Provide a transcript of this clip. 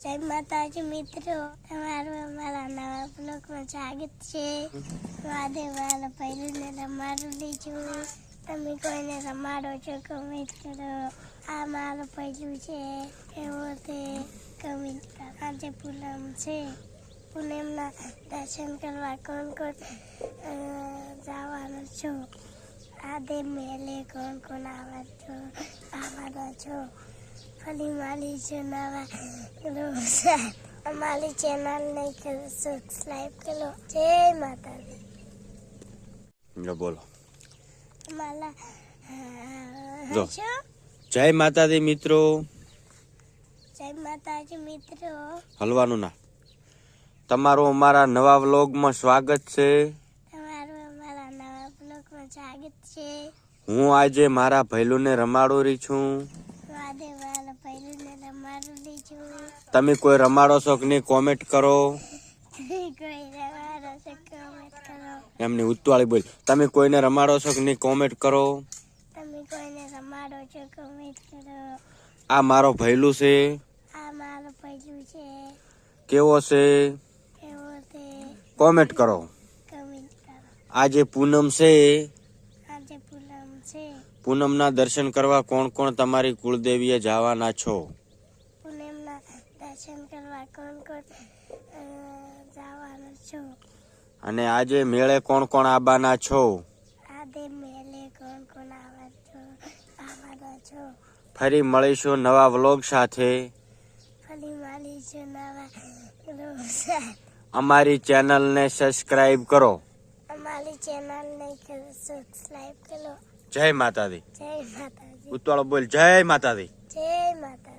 જય માતાજી મિત્રો, તમારું અમારા નવા બ્લોગમાં સ્વાગત છે. વાદે વાળા પહેલું રમાડું લીધું. તમે કોઈને રમાડો છો કમેન્ટ કરો. આ મારું પહેલું છે એવો તે કમેન્ટ કરો. આજે પૂનમ છે, પૂનમના દર્શન કરવા કોણ કોણ જવાનું છો? આદે મેલે કોણ કોણ આવવાના છો? ફરી મારી નવા અમારી ચેનલ ને સબસ્ક્રાઇબ કરો. જય માતાજી. બોલો. અમારા જો જય માતાજી મિત્રો. જય માતાજી મિત્રો. હલવાનું ના. તમારું અમારા નવા વ્લોગમાં સ્વાગત છે. તમારું અમારા નવા બ્લોગમાં સ્વાગત છે. હું આજે મારા ભૈલુને રમાડો રહી છું. વાદે વાળા પહેલું રમાડું લીધું. તમે કોઈ રમાડો છો કે નહીં કોમેન્ટ કરો. કોઈ રમાડો છે કમેન્ટ કરો. એમની ઉત્વાળી બોલ. તમે કોઈને રમાડો છો કે નહીં કોમેન્ટ કરો. તમે કોઈને રમાડો છો કમેન્ટ કરો. આ મારો ભૈલું છે. આ મારું પહેલું છે કેવો છે એવો તે કોમેન્ટ કરો. કમેન્ટ કરો. આજે પૂનમ છે. આજે પૂનમ છે. પૂનમના દર્શન કરવા કોણ કોણ તમારી કુળદેવીએ જવાના છો? પૂનમના દર્શન કરવા કોણ કોણ જવાનું છો? અને આજે મેળે કોણ કોણ આવવાના છો? આદે મેલે કોણ કોણ આવવાના છો? ફરી મળીશું નવા વ્લોગ સાથે. ફરી મારી છે નવા અમારી ચેનલને સબસ્ક્રાઇબ કરો. અમારી ચેનલને સબસ્ક્રાઇબ કરો. જય માતાજી. જય માતાજી. ઉત્વાળો બોલ. જય માતાજી. જય માતાજી.